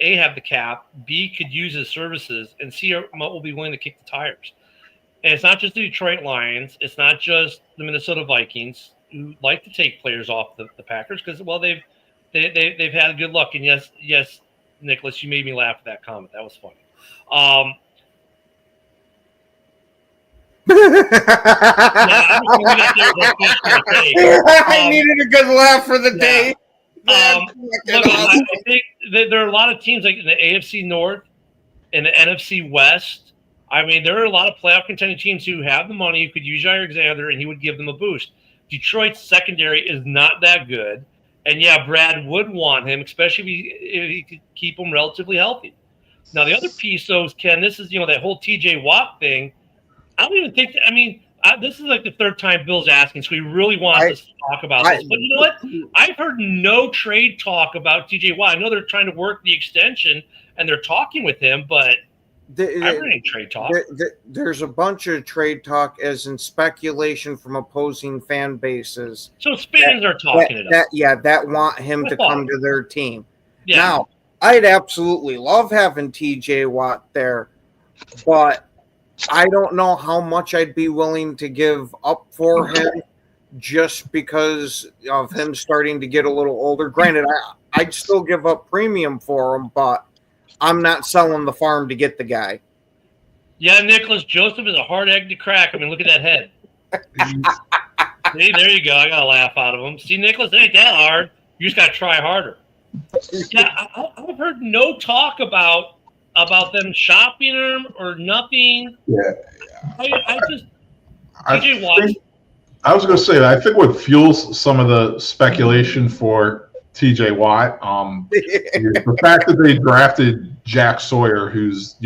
A, have the cap, B, could use his services, and C, will be willing to kick the tires. And it's not just the Detroit Lions. It's not just the Minnesota Vikings who like to take players off the Packers because, well, they've had good luck. And yes, Nicholas, you made me laugh at that comment. That was funny. I needed a good laugh for the day. Look, I think that there are a lot of teams like in the AFC North and the NFC West. I mean, there are a lot of playoff contending teams who have the money, who could use Jair Alexander, and he would give them a boost. Detroit's secondary is not that good. And, yeah, Brad would want him, especially if he could keep him relatively healthy. Now, the other piece, though, is, Ken, this is, you know, that whole T.J. Watt thing. I don't even think – I mean, this is like the third time Bill's asking, so he really wants us to talk about this. But you know what? I've heard no trade talk about T.J. Watt. I know they're trying to work the extension, and they're talking with him, but I've heard any trade talk. There's a bunch of trade talk as in speculation from opposing fan bases. So fans are talking it up. That want him to come to their team. Yeah. Now, I'd absolutely love having T.J. Watt there, but I don't know how much I'd be willing to give up for him just because of him starting to get a little older. Granted, I'd still give up premium for him, but I'm not selling the farm to get the guy. Yeah, Nicholas, Joseph is a hard egg to crack. I mean, look at that head. See, there you go. I got a laugh out of him. See, Nicholas, it ain't that hard. You just got to try harder. Yeah, I've heard no talk about them shopping him or nothing. Yeah. TJ Watt. I was going to say that I think what fuels some of the speculation for TJ Watt is the fact that they drafted Jack Sawyer, who's,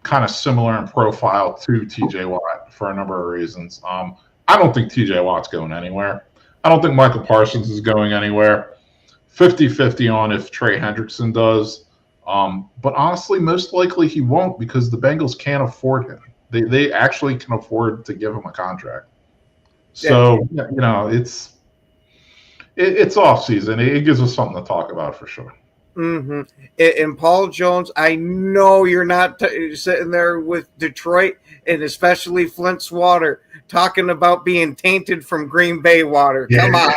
kind of similar in profile to TJ Watt for a number of reasons. I don't think TJ Watt's going anywhere. I don't think Michael Parsons is going anywhere. 50-50 on if Trey Hendrickson does. But honestly, most likely he won't because the Bengals can't afford him. They actually can afford to give him a contract. So, it's off season. It gives us something to talk about for sure. Mm-hmm. And Paul Jones, I know you're not sitting there with Detroit and especially Flint's water talking about being tainted from Green Bay water. Yeah.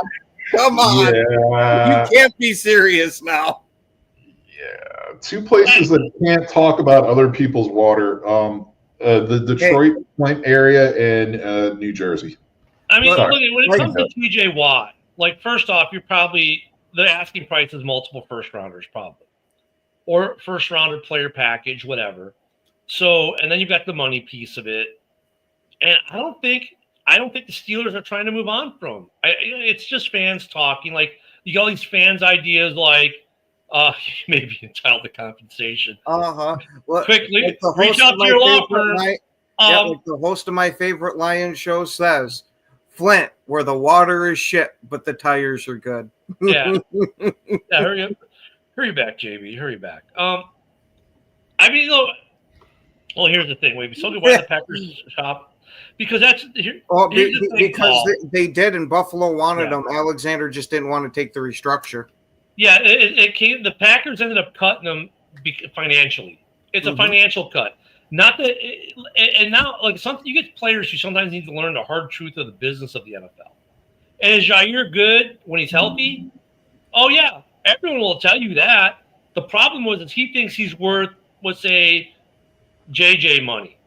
Come on. Yeah. You can't be serious now. Yeah. Two places that can't talk about other people's water. The Detroit Flint area and New Jersey. I mean, look, when it comes to TJ Watt, first off, you're probably the asking price is multiple first rounders, probably, or first rounder player package, whatever. So, and then you've got the money piece of it, and I don't think the Steelers are trying to move on from him. It's just fans talking. You got all these fans' ideas, maybe entitled to compensation. Well, quickly reach out to your law firm. Like the host of my favorite Lions show says, Flint, where the water is shit, but the tires are good. Yeah. Hurry back, JB. Hurry back. I mean, well, here's the thing. Wait, so why the Packers shop? Because that's because they did, and Buffalo wanted them. Alexander just didn't want to take the restructure. Yeah, it came. The Packers ended up cutting them financially. It's a financial cut. Not that, and now you get players who sometimes need to learn the hard truth of the business of the NFL. And is Jair good when he's healthy? Oh yeah, everyone will tell you that. The problem is he thinks he's worth, let's say, JJ money.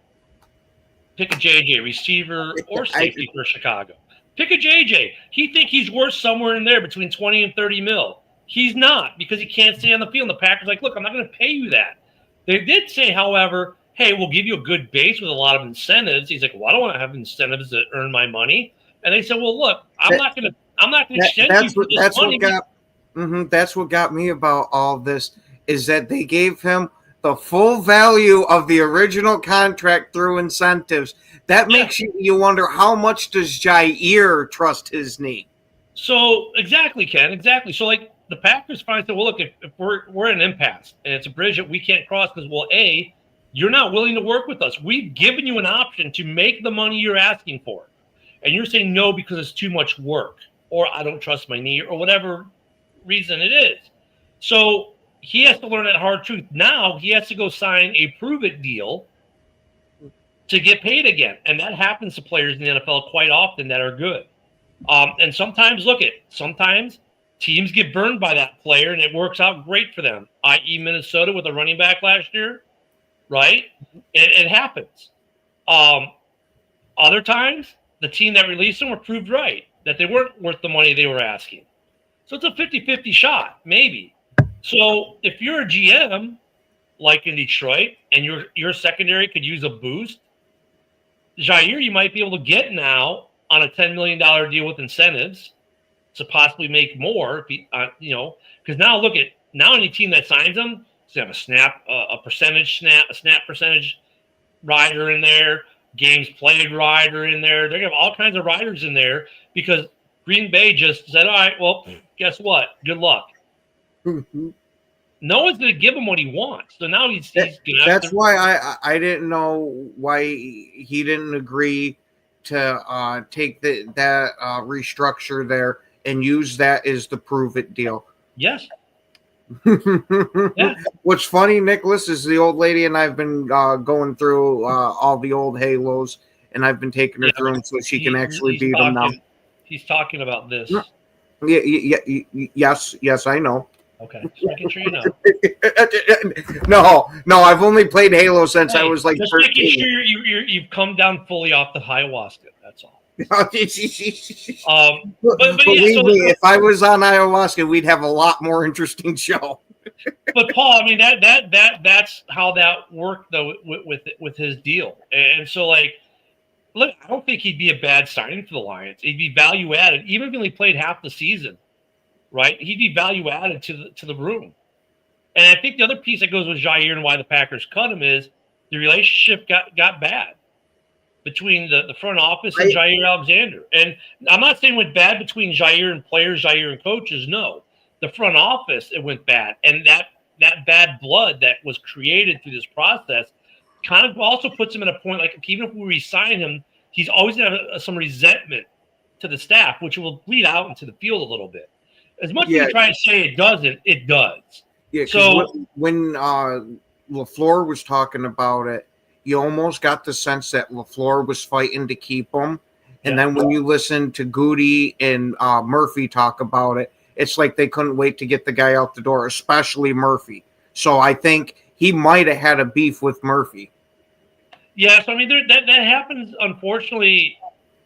Pick a JJ receiver or safety for Chicago. Pick a JJ. He thinks he's worth somewhere in there between 20 and 30 mil. He's not because he can't stay on the field. And the Packers are like, look, I'm not going to pay you that. They did say, however, hey, we'll give you a good base with a lot of incentives. He's like, well, I don't want to have incentives to earn my money. And they said, well, look, I'm not going to extend you for this money. That's what got me about all this is that they gave him the full value of the original contract through incentives. That makes you wonder how much does Jair trust his knee? So exactly, Ken, exactly. So the Packers finally said, well, look, if we're in an impasse and it's a bridge that we can't cross because, well, A, you're not willing to work with us. We've given you an option to make the money you're asking for. And you're saying no because it's too much work or I don't trust my knee or whatever reason it is. So he has to learn that hard truth. Now he has to go sign a prove-it deal to get paid again. And that happens to players in the NFL quite often that are good. And sometimes teams get burned by that player and it works out great for them, i.e. Minnesota with a running back last year, right? It happens. Other times, the team that released them were proved right, that they weren't worth the money they were asking. So it's a 50-50 shot, maybe. So if you're a GM, like in Detroit, and your secondary could use a boost, Jair, you might be able to get now on a $10 million deal with incentives to possibly make more, if because now look at any team that signs them, they have a snap percentage rider in there, games played rider in there. They're gonna have all kinds of riders in there because Green Bay just said, all right, well, guess what? Good luck. No one's gonna give him what he wants. So now he's that's why I didn't know why he didn't agree to take that restructure there and use that as the prove it deal. Yes. What's funny, Nicholas, is the old lady and I've been going through all the old Halos, and I've been taking her through them so she can actually beat them now. He's talking about this. Yes, I know. Okay, just making sure you know. No, I've only played Halo since I was like just 13. Making sure you've come down fully off the ayahuasca. That's all. But believe me, if I was on ayahuasca, we'd have a lot more interesting show. But Paul, I mean that's how that worked though with his deal, and so look, I don't think he'd be a bad signing for the Lions. He'd be value added, even if he only played half the season, right? He'd be value added to the room. And I think the other piece that goes with Jair and why the Packers cut him is the relationship got bad between the front office and Jair Alexander. And I'm not saying it went bad between Jair and players, Jair and coaches. No, the front office, it went bad. And that bad blood that was created through this process kind of also puts him in a point, like even if we resign him, he's always going to have some resentment to the staff, which will bleed out into the field a little bit. As much as you try to say it doesn't, it does. Yeah, so when LaFleur was talking about it, you almost got the sense that LaFleur was fighting to keep him. And then when you listen to Goody and Murphy talk about it, it's like they couldn't wait to get the guy out the door, especially Murphy. So I think he might have had a beef with Murphy. Yeah, so I mean, that happens, unfortunately,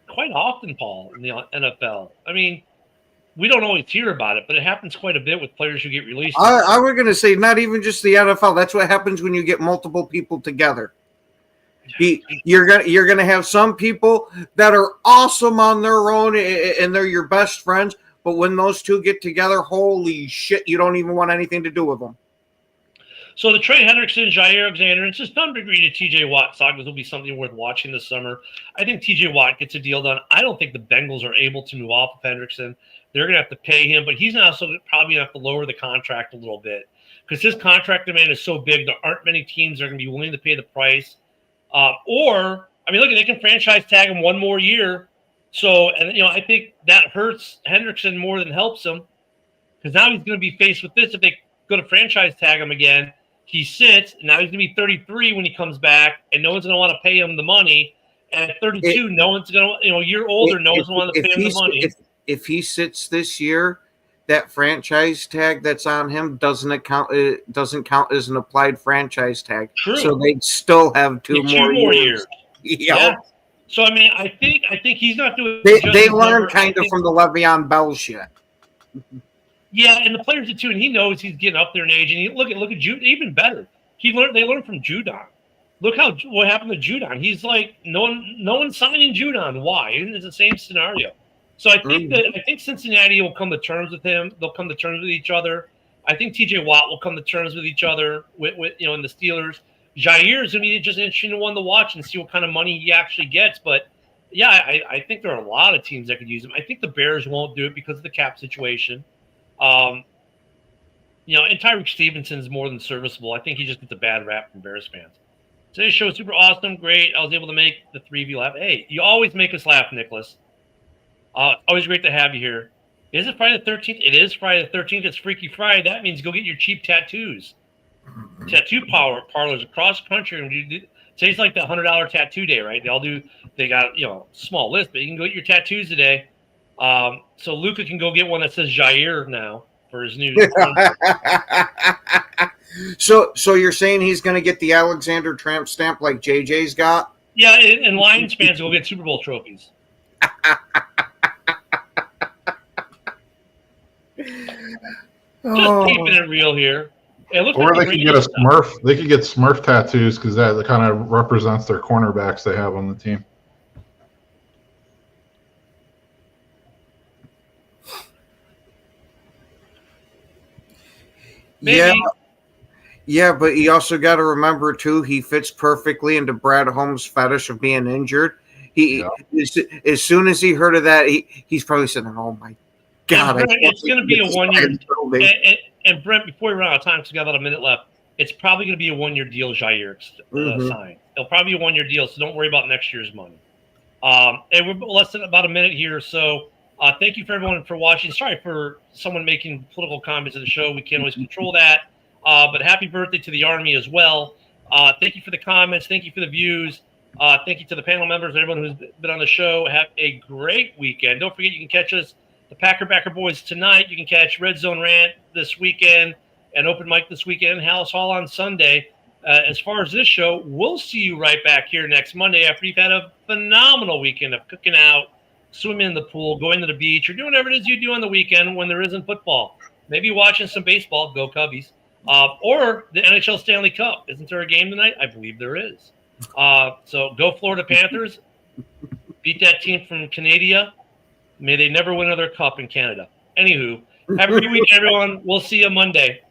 quite often, Paul, in the NFL. I mean, we don't always hear about it, but it happens quite a bit with players who get released. I was going to say, not even just the NFL. That's what happens when you get multiple people together. You're gonna have some people that are awesome on their own and they're your best friends, but when those two get together, holy shit, you don't even want anything to do with them. So the Trey Hendrickson, Jair Alexander, and to some degree to T.J. Watt sagas will be something worth watching this summer. I think T.J. Watt gets a deal done. I don't think the Bengals are able to move off of Hendrickson. They're going to have to pay him, but he's also probably going to have to lower the contract a little bit because his contract demand is so big. There aren't many teams that are going to be willing to pay the price. Or, I mean, look, they can franchise tag him one more year. So, and, I think that hurts Hendrickson more than helps him because now he's going to be faced with this. If they go to franchise tag him again, he sits, and now he's going to be 33 when he comes back, and no one's going to want to pay him the money. And at 32, no one's going to, a year older, no one's going to want to pay him the money. If he sits this year, that franchise tag that's on him doesn't count as an applied franchise tag. True. So they'd still have two more years. Yeah. So I mean, I think he's not doing. They learned kind of from the Le'Veon Bell shit. Yeah, and the players did too, and he knows he's getting up there in age. And look at Judon, even better. They learned from Judon. Look what happened to Judon. He's like no one's signing Judon. Why? It's the same scenario. So I think Cincinnati will come to terms with him. They'll come to terms with each other. I think T.J. Watt will come to terms with each other with in the Steelers. Jair is going to be just an interesting one to watch and see what kind of money he actually gets. But yeah, I think there are a lot of teams that could use him. I think the Bears won't do it because of the cap situation. And Tyreek Stevenson is more than serviceable. I think he just gets a bad rap from Bears fans. Today's show was super awesome, great. I was able to make the three of you laugh. Hey, you always make us laugh, Nicholas. Always great to have you here. Is it Friday the 13th? It is Friday the 13th. It's Freaky Friday. That means go get your cheap tattoos. Tattoo parlors across the country. Today's like the $100 tattoo day, right? They got small list, but you can go get your tattoos today. So Luca can go get one that says Jair now for his new. So you're saying he's going to get the Alexander Tramp stamp like JJ's got? Yeah, and Lions fans will get Super Bowl trophies. Just keeping it real here. Or they could get a Smurf. They could get Smurf tattoos because that kind of represents their cornerbacks they have on the team. Maybe. Yeah, but you also got to remember too, he fits perfectly into Brad Holmes' fetish of being injured. As soon as he heard of that, he's probably saying, "Oh my God!" It's going to be a 1 year. And Brent, before we run out of time, because we got about a minute left, it's probably going to be a 1 year deal. Jair signed. It'll probably be a 1 year deal, so don't worry about next year's money. And we're less than about a minute here, so thank you for everyone for watching. Sorry for someone making political comments in the show. We can't always control that. But happy birthday to the Army as well. Thank you for the comments. Thank you for the views. Thank you to the panel members and everyone who's been on the show. Have a great weekend. Don't forget you can catch us, the Backer Boys, tonight. You can catch Red Zone Rant this weekend and Open Mic this weekend, House Hall on Sunday. As far as this show, we'll see you right back here next Monday after you've had a phenomenal weekend of cooking out, swimming in the pool, going to the beach, or doing whatever it is you do on the weekend when there isn't football. Maybe watching some baseball. Go Cubbies. Or the NHL Stanley Cup. Isn't there a game tonight? I believe there is. So go Florida Panthers. Beat that team from Canada. May they never win another cup in Canada. Anywho, have a great week, everyone. We'll see you Monday.